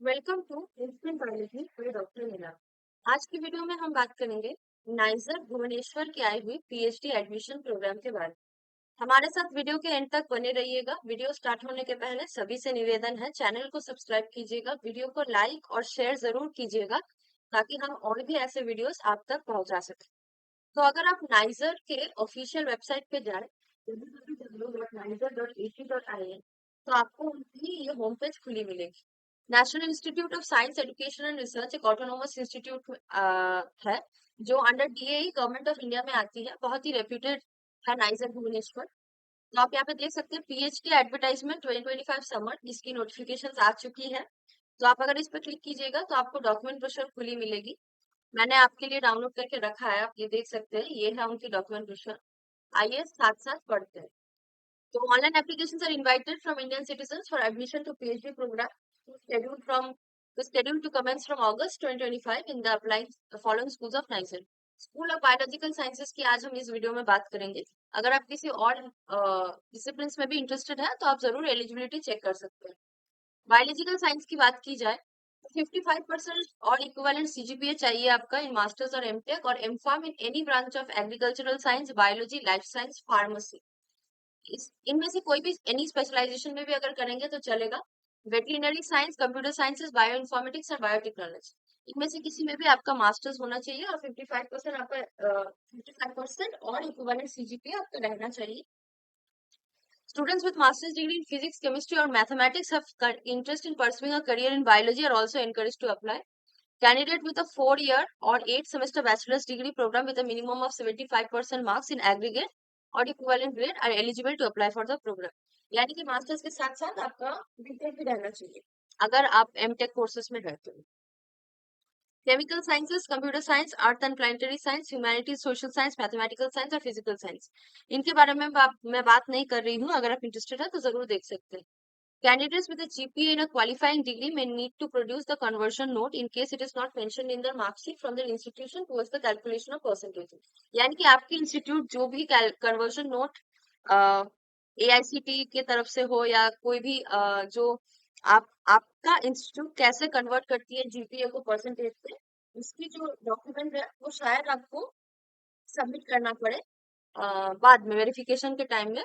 Welcome to instant biology by doctor Meena. आज की video में हम बात करेंगे नाइजर भुवनेश्वर की आई हुई पीएचडी एडमिशन प्रोग्राम के बारे में। हमारे साथ वीडियो के एंड तक बने रहिएगा। वीडियो स्टार्ट होने के पहले सभी से निवेदन है, चैनल को सब्सक्राइब कीजिएगा, वीडियो को लाइक और शेयर जरूर कीजिएगा ताकि हम और भी ऐसे वीडियोस आप तक पहुंचा सकें। तो अगर आप नाइजर के ऑफिशियल वेबसाइट पे जाए www.nizer.ac.in तो आपको उनकी ये होम पेज खुली मिलेगी। National institute of science education and research एक ऑटोनोमस इंस्टीट्यूट है जो under DAE government of India में आती है। बहुत ही रेप्यूटेड है नाइजर भुवनेश्वर। तो आप यहाँ पे देख सकते हैं पीएचडी एडवर्टाइजमेंट 2025 समर, इसकी नोटिफिकेशन आ चुकी है। तो आप अगर इस पर क्लिक कीजिएगा तो आपको डॉक्यूमेंट ब्रोशर खुली मिलेगी। मैंने आपके लिए डाउनलोड करके रखा है, आप ये देख सकते हैं, ये है उनकी डॉक्यूमेंट ब्रोशर। आइए साथ साथ पढ़ते हैं। So online applications are invited from Indian citizens for admission to PhD program scheduled to commence from August 2025 in the applying the following schools of NICER. School of biological sciences की आज हम इस video में बात करेंगे। अगर आप किसी और डिसिप्लिन में भी इंटरेस्टेड है तो आप जरूर एलिजिबिलिटी चेक कर सकते हैं। बायोलॉजिकल साइंस की बात की जाए तो 55% और इक्विवेलेंट सीजीपीए चाहिए आपका इन मास्टर्स और एमटेक और M form in any branch of agricultural science, biology, life science, pharmacy. इनमें से कोई भी एनी स्पेशलाइजेशन में भी अगर करेंगे तो चलेगा। Veterinary science, computer sciences, bio informatics और बायोटेक्नोलॉजी, इनमें से किसी में भी आपका मास्टर्स होना चाहिए और 55% आपका 55% और इक्विवेलेंट सीजीपीए आपका रहना चाहिए। Students with master's degree in physics, chemistry, or mathematics have interest in pursuing a career in biology are also encouraged to apply. Candidate with a 4-year or 8-semester bachelor's degree program with a minimum of 75% marks in aggregate or equivalent grade are eligible to apply for the program. यानी कि masters के साथ साथ आपका BTech भी रहना चाहिए अगर आप एमटेक कोर्सेज में रहते हो। Chemical sciences, computer science, art and planetary science, humanities, social science, mathematical science और फिजिकल साइंस, इनके बारे में मैं बात नहीं कर रही हूँ। अगर आप इंटरेस्टेड है तो जरूर देख सकते हैं। Candidates with a GPA in a qualifying degree may need to produce the conversion note in case it is not mentioned in their mark sheet from their institution towards the calculation of percentage. यानी कि आपके institute जो भी conversion note AICT के तरफ से हो या कोई भी जो आपका इंस्टीट्यूट कैसे कन्वर्ट करती है जीपीए को परसेंटेज पे, इसकी जो डॉक्यूमेंट है वो शायद आपको सबमिट करना पड़े बाद में वेरिफिकेशन के टाइम में।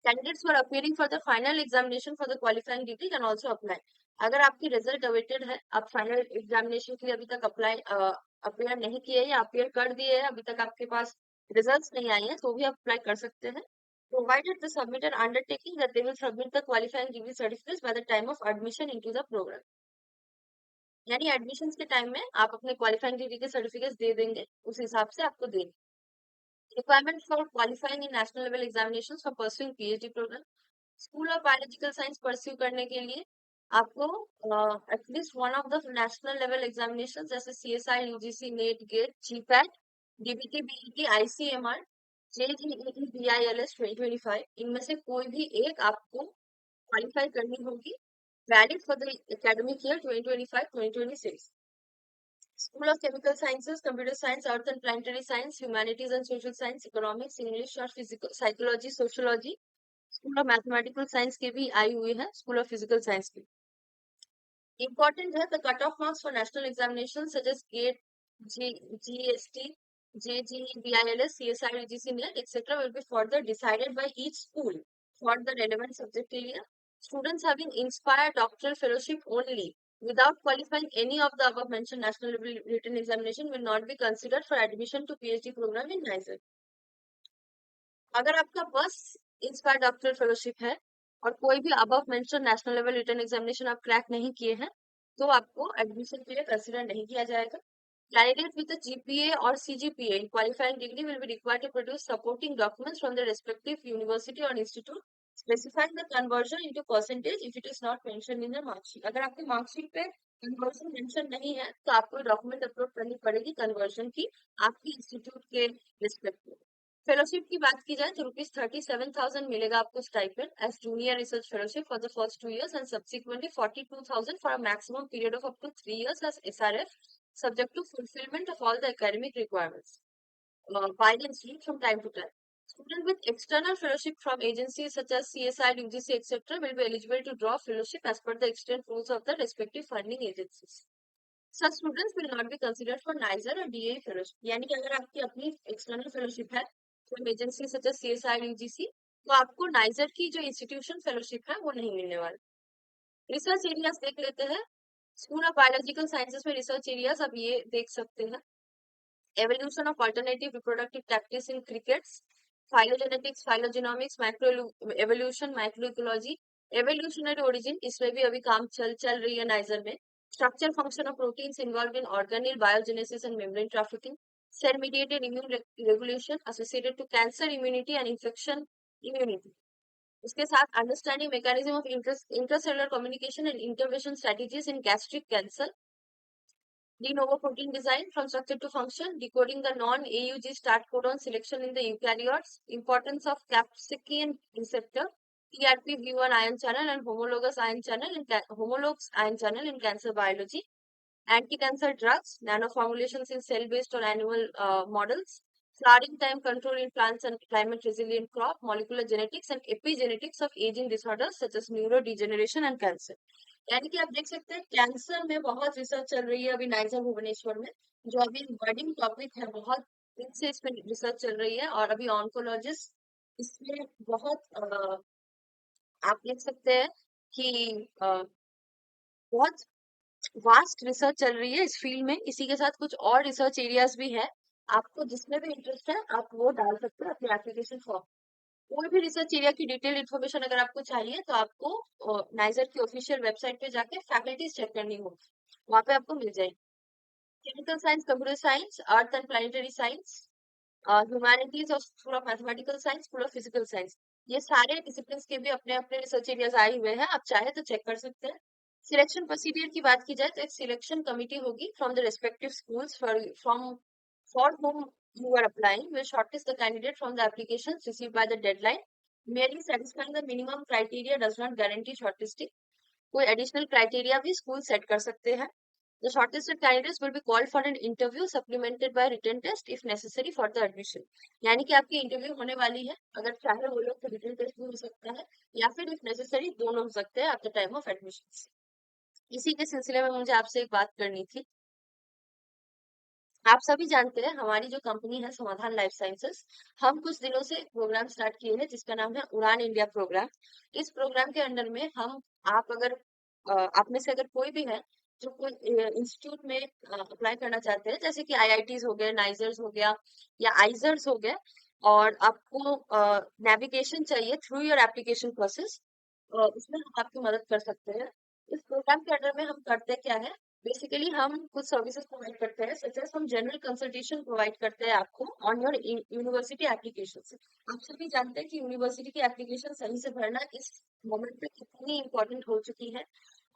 Candidates who are appearing for the final examination for the qualifying degree can also apply. अगर आपकी रिजल्ट अवेटेड है, आप फाइनल एग्जामिनेशन के लिए अभी तक अपेयर नहीं किए या अपेयर कर दिए हैं, अभी तक आपके पास रिजल्ट्स नहीं आए हैं, तो भी आप अप्लाई कर सकते हैं। Provided the submitter undertaking that they will submit the qualifying degree certificates by the time of admission into the program. यानी एडमिशन के टाइम में आप अपने क्वालिफाइंग डिग्री के सर्टिफिकेट्स दे देंगे, उस हिसाब से आपको देंगे। Requirement for qualifying in national level examinations for pursuing PhD program. School of biological science pursue करने के लिए आपको at least one of the national level examination जैसे CSI, UGC, NET, GATE, GPAT, DBT, BET, ICMR, JEE, BILS 2025, इनमें से कोई भी एक आपको क्वालिफाई करनी होगी, valid for the academic year 2025-2026। School of Chemical Sciences, Computer Science, Earth and Planetary Science, Humanities and Social Science, Economics, English और Physical, Psychology, Sociology, school of mathematical science की भी आई हुई है, स्कूल ऑफ फिजिकल साइंस की। Important है the cut off marks for national examination such as GATE, GST, JGE, BILS, CSI, UGC, NET etcetera will be further decided by each school for the relevant subject area. Students having inspired doctoral fellowship only without qualifying any of the above mentioned national level written examination will not be considered for admission to PhD program in NICER. अगर आपका बस inspire doctoral fellowship है और कोई भी above mention national level written examination आप crack नहीं किए हैं तो आपको एडमिशन के लिए कंसिडर नहीं किया जाएगा। Candidates with a GPA or CGPA in qualifying degree will be required to produce supporting documents from their respective university or institute specifying the conversion into percentage if it is not mentioned in the mark sheet. अगर आपके marksheet पे conversion mention नहीं है तो आपको document upload करनी पड़ेगी conversion की आपकी इंस्टीट्यूट के रिस्पेक्ट में। फेलोशिप की बात की जाए तो ₹37,000 मिलेगा आपको stipend as junior research fellowship for the first 2 years and subsequently 42,000 for a maximum period of up to 3 years as SRF, subject to fulfillment of all the academic requirements by the institute from time to time. Students with external fellowship from agencies such as CSI, UGC, etc. will be eligible to draw fellowship as per the extent rules of the respective funding agencies. Such students will not be considered for NISER or DA fellowship. यानी कि अगर आपकी अपनी external fellowship है from agencies such as CSI, UGC, तो आपको NISER की जो institution fellowship है वो नहीं मिलने वाली. रिसर्च एरियाज देख लेते हैं. स्कूल ऑफ बायोलॉजिकल साइंसेस में रिसर्च एरियाज आप ये देख सकते हैं. Evolution of alternative reproductive tactics in crickets, phylogenetics, phylogenomics, macroevolution, microecology, evolutionary origin, इसमें भी अभी काम चल रही है नाइजर में. Structure function of proteins involved in organelle biogenesis and membrane trafficking, cell mediated immune regulation associated to cancer immunity and infection immunity. इसके साथ understanding mechanism of intracellular communication and intervention strategies in gastric cancer, de novo protein design from structure to function, decoding the non-AUG start codon selection in the eukaryotes, importance of capsaicin receptor, TRPV1 ion channel and homologous ion channel in cancer biology, anti-cancer drugs, nanoformulations in cell-based or animal models, flowering time control in plants and climate-resilient crop, molecular genetics and epigenetics of aging disorders such as neurodegeneration and cancer. यानी कि आप देख सकते हैं cancer में बहुत research चल रही है अभी नाइजर भुवनेश्वर में, जो अभी बर्डिंग टॉपिक है, बहुत दिन से इस पे रिसर्च चल रही है. और अभी ऑन्कोलॉजिस्ट इसमें बहुत आप देख सकते हैं कि बहुत वास्ट रिसर्च चल रही है इस फील्ड में. इसी के साथ कुछ और रिसर्च एरियाज भी है, आपको जिसमें भी इंटरेस्ट है आप वो डाल सकते हैं अपने एप्लीकेशन फॉर्म. कोई भी रिसर्च एरिया की डिटेल इन्फॉर्मेशन अगर आपको चाहिए तो आपको नाइजर की ऑफिशियल वेबसाइट पे जाके फैकल्टीज चेक करनी होगी, वहां पे आपको मिल जाएगी. Chemical science, computer science, earth and planetary science, humanities और school of mathematical science, school of physical science, ये सारे डिसिप्लिन के भी अपने अपने रिसर्च एरियाज आए हुए हैं, आप चाहे तो चेक कर सकते हैं. सिलेक्शन प्रोसीडियर की बात की जाए तो एक सिलेक्शन कमिटी होगी from the respective schools for whom you are applying will shortlist the candidate from the applications received by the deadline. Merely satisfying the minimum criteria does not guarantee shortlisting. कोई additional criteria भी school set कर सकते हैं. The shortlisted candidates will be called for an interview supplemented by written test if necessary for the admission. यानी कि आपकी interview होने वाली है, अगर चाहे वो लोग तो रिटन टेस्ट भी हो सकता है या फिर इफ नेसेसरी दोनों हो सकते हैं at the time of admission. इसी के सिलसिले में मुझे आपसे एक बात करनी थी. आप सभी जानते हैं हमारी जो कंपनी है समाधान लाइफ साइंसेस, हम कुछ दिनों से एक प्रोग्राम स्टार्ट किए हैं जिसका नाम है उड़ान इंडिया प्रोग्राम. इस प्रोग्राम के अंडर में हम आप अगर आप में से अगर कोई भी है जो कोई इंस्टीट्यूट में अप्लाई करना चाहते हैं, जैसे कि आईआईटीज हो गए, नाइजर्स हो गया या आइजर्स हो गए, और आपको नेविगेशन चाहिए थ्रू योर एप्लीकेशन प्रोसेस, उसमें हम आपकी मदद कर सकते हैं. इस प्रोग्राम के अंडर में हम करते क्या है, बेसिकली हम कुछ सर्विसेज प्रोवाइड करते हैं, सच एज हम जनरल कंसल्टेशन प्रोवाइड करते हैं आपको ऑन योर यूनिवर्सिटी एप्लीकेशन. आप सभी जानते हैं कि यूनिवर्सिटी की एप्लीकेशन सही से भरना इस मोमेंट पे कितनी इंपॉर्टेंट हो चुकी है.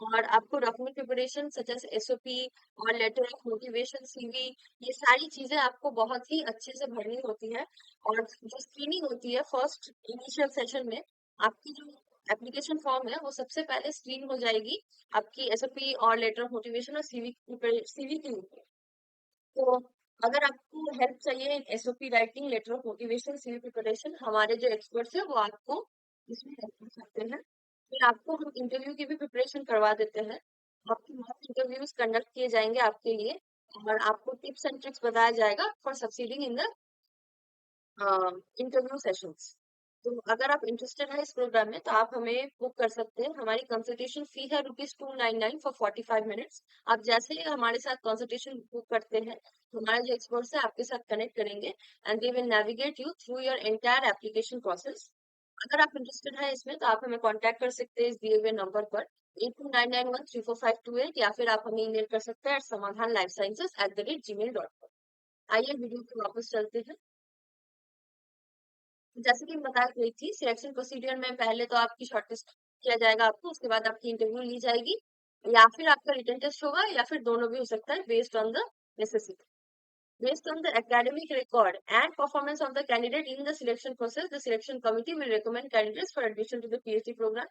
और आपको document preparation such as SOP और लेटर ऑफ मोटिवेशन, सीवी, ये सारी चीजें आपको बहुत ही अच्छे से भरनी होती है. और जो स्क्रीनिंग होती है फर्स्ट इनिशियल सेशन में, आपकी जो एप्लीकेशन फॉर्म है वो सबसे पहले स्क्रीन हो जाएगी आपकी एसओपी और लेटर ऑफ मोटिवेशन और सीवी के ऊपर. तो अगर आपको हेल्प चाहिए in SOP writing, letter of motivation, CV preparation, हमारे जो एक्सपर्ट्स हैं वो आपको इसमें हेल्प कर सकते हैं. फिर आपको हम इंटरव्यू की भी प्रिपरेशन करवा देते हैं. आपके मॉक इंटरव्यूज कंडक्ट किए जाएंगे आपके लिए, और आपको टिप्स एंड ट्रिक्स बताया जाएगा for succeeding in the interview sessions. तो अगर आप इंटरेस्टेड है इस प्रोग्राम में तो आप हमें बुक कर सकते हैं. हमारी कंसल्टेशन फी है ₹299 फॉर 45 मिनट्स. आप जैसे ही हमारे साथ कंसल्टेशन बुक करते हैं तो हमारे जो एक्सपर्ट्स हैं आपके साथ कनेक्ट करेंगे and they will navigate you through your entire application process. अगर आप इंटरेस्टेड है इसमें तो आप हमें कॉन्टैक्ट कर सकते हैं इस दिए हुए नंबर पर 8299134528, या फिर आप हमें ईमेल कर सकते हैं samadhanlifesciences@gmail.com. आइए वीडियो पे वापस चलते हैं. जैसे कि मैं बता रही थी, सिलेक्शन प्रोसीडियर में पहले तो आपकी शॉर्टलिस्ट किया जाएगा आपको, उसके बाद आपकी इंटरव्यू ली जाएगी, या फिर आपका रिटन टेस्ट होगा, या फिर दोनों भी हो सकता है based on the necessity. Based on the academic record and performance of the candidate in the selection process, the selection committee will recommend candidates for admission to the PhD program.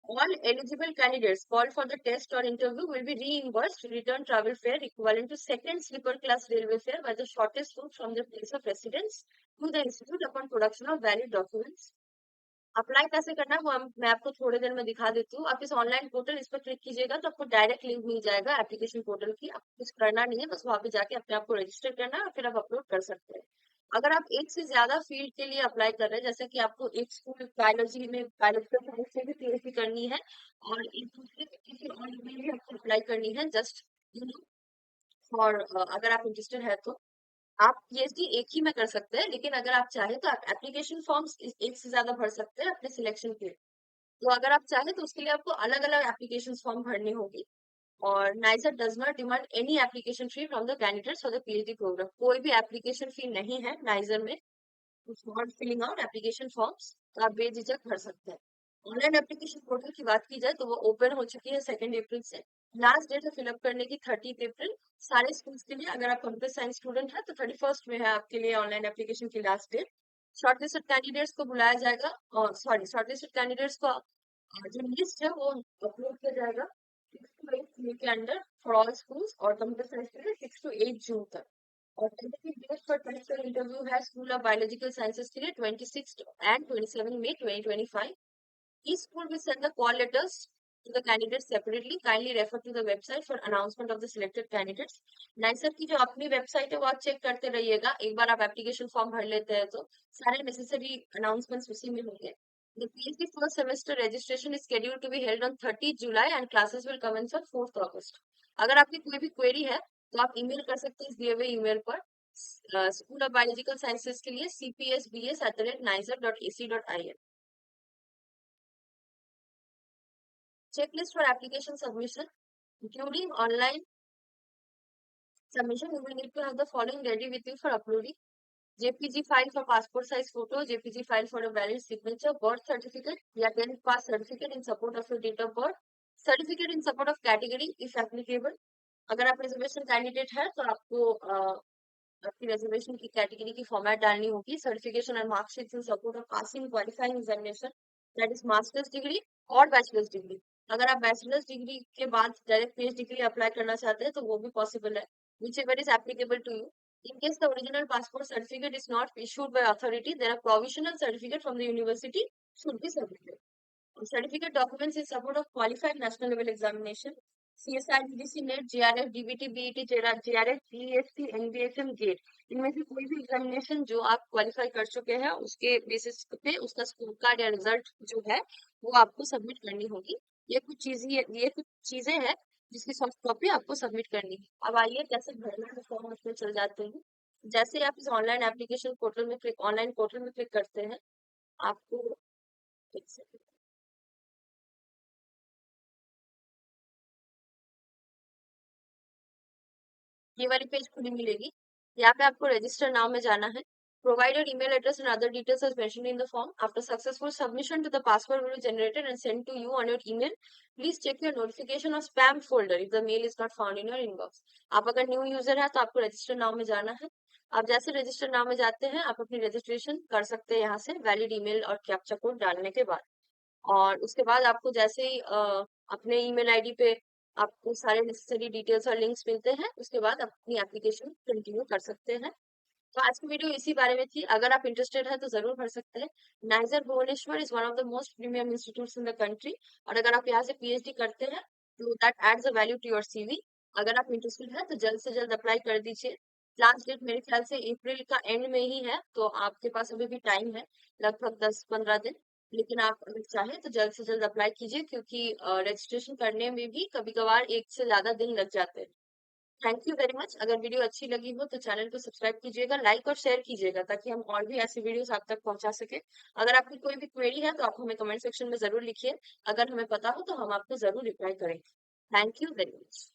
All eligible candidates called for the test or interview will be reimbursed return travel fare equivalent to second sleeper class railway fare by the shortest route from their place of residence to the institute upon production of valid documents. Apply कैसे करना है वो मैं आपको थोड़ी देर में दिखा देती हूँ। आप इस ऑनलाइन पोर्टल इस पर क्लिक कीजिएगा तो आपको डायरेक्ट लिंक मिल जाएगा एप्लीकेशन पोर्टल की। आपको कुछ करना नहीं है, बस वहां पे जाके अपने आप को रजिस्टर करना है और फिर आप अपलोड कर सकते हैं। अगर आप एक से ज्यादा फील्ड के लिए अप्लाई कर रहे हैं, जैसे कि आपको एक स्कूल बायोलॉजी में बायोलॉजिकल साइंस से भी पीएचडी करनी है और एक दूसरे किसी और में भी आपको अप्लाई करनी है, जस्ट यू नो फॉर, अगर आप इंटरेस्टेड है तो आप पीएचडी एक ही में कर सकते हैं। लेकिन अगर आप चाहें तो आप एप्लीकेशन फॉर्म्स एक से ज्यादा भर सकते हैं अपने सिलेक्शन के लिए। तो अगर आप चाहें तो उसके लिए आपको अलग अलग एप्लीकेशन फॉर्म भरनी होगी। और NISER does not demand any application fee from the candidates for the PhD program. कोई भी एप्लीकेशन फी नहीं है नाइजर में for filling out application forms, तो आप बेझिझक भर सकते हैं। ऑनलाइन एप्लीकेशन पोर्टल की बात की जाए तो वो ओपन हो चुकी है 2 अप्रैल से। लास्ट डेट है फिलअप करने की 30 अप्रैल सारे स्कूल्स के लिए। अगर आप कंप्यूटर साइंस स्टूडेंट है तो 31 में है आपके लिए ऑनलाइन एप्लीकेशन की लास्ट डेट। शॉर्टलिस्टेड कैंडिडेट्स को बुलाया जाएगा, और सॉरी शॉर्टलिस्टेड कैंडिडेट्स को जो लिस्ट है वो अपलोड किया जाएगा 6 to 8 के अंदर फॉर ऑल स्कूल्स, और कंप्यूटर साइंस के लिए 6 to 8 जून तक। और tentative dates for test और interview है स्कूल ऑफ बायोलॉजिकल साइंसेज के लिए 26 and 27 May 2025. Each school will send the call letters to the candidates separately. Kindly refer to the website for announcement of the selected candidates. Nicer की जो अपनी website है वो आप check करते रहिएगा। एक बार आप एप्लीकेशन फॉर्म भर लेते हैं तो सारे नेसेसरी अनाउंसमेंट्स उसी में होंगे। The PhD first semester registration is scheduled to be held on 30 July and classes will commence on 4th August. अगर आपकी कोई भी क्वेरी है तो आप ईमेल कर सकते हैं इस दिए हुए ईमेल पर स्कूल ऑफ बायोलॉजिकल साइंसेज के लिए cpsbs@nizer.ac.in। Checklist for application submission, including online submission, you will need to have the following ready with you for uploading: JPG file for passport size photo, JPG file for a valid signature, birth certificate या 10th pass certificate in support of your date of birth, certificate in support of category if applicable। अगर आप reservation candidate है तो आपको आपकी reservation की category की format डालनी होगी। Certification and marksheet in support of passing qualifying examination that is masters degree और बैचलर्स डिग्री। अगर आप बैचलर्स डिग्री के बाद डायरेक्ट पीएचडी के लिए अप्लाई करना चाहते हैं तो वो भी पॉसिबल है, whichever is applicable to you. In case the original passport certificate is not issued by authority, then a provisional certificate from the university should be submitted. Certificate documents in support of qualified national level examination, CSI, GDC, NET, JRF, DBT, BET, JRF, GEST, NBSM, GATE, इनमें से कोई भी examination जो आप qualify कर चुके हैं उसके बेसिस पे उसका स्कोर कार्ड या रिजल्ट जो है वो आपको सबमिट करनी होगी। ये कुछ चीजें हैं जिसकी सॉफ्ट कॉपी आपको सबमिट करनी है। अब आइए कैसे भरना है फॉर्म उसमें चल जाते हैं। जैसे ही आप इस ऑनलाइन पोर्टल में क्लिक करते हैं आपको एक सेकंड, ये वाली पेज खुली मिलेगी। यहाँ पे आपको रजिस्टर नाउ में जाना है। Provided email address and other details as mentioned in the form. After successful submission to the password will be generated and sent to you on your email. Please check your notification or spam folder if the mail is not found in your inbox. आप अगर new user है तो आपको register now में जाना है। आप जैसे रजिस्टर नाउ में जाते हैं आप अपनी रजिस्ट्रेशन कर सकते हैं यहाँ से वैलिड ईमेल और कैप्चा कोड डालने के बाद। और उसके बाद आपको जैसे ही अपने ईमेल आईडी पे आपको सारे नेसेसरी डिटेल्स और लिंक्स मिलते हैं उसके बाद आप अपनी एप्लीकेशन कंटिन्यू कर सकते हैं। तो आज की वीडियो इसी बारे में थी। अगर आप इंटरेस्टेड है तो जरूर भर सकते हैं। NISER Bhubaneswar is one of the most premium institutes in the country, और अगर आप यहाँ से पीएचडी करते हैं तो that adds a value to your CV. अगर आप इंटरेस्टेड है तो जल्द से जल्द अप्लाई कर दीजिए। लास्ट डेट मेरे ख्याल से अप्रैल का एंड में ही है, तो आपके पास अभी भी टाइम है, लगभग 10-15 दिन। लेकिन आप अगर चाहें तो जल्द से जल्द अप्लाई कीजिए क्योंकि रजिस्ट्रेशन करने में भी कभी कभार एक से ज्यादा दिन लग जाते हैं। Thank you very much. अगर वीडियो अच्छी लगी हो तो चैनल को सब्सक्राइब कीजिएगा, लाइक और शेयर कीजिएगा ताकि हम और भी ऐसी वीडियोस आप तक पहुंचा सके। अगर आपकी कोई भी क्वेरी है तो आप हमें कमेंट सेक्शन में जरूर लिखिए। अगर हमें पता हो तो हम आपको जरूर रिप्लाई करेंगे। Thank you very much.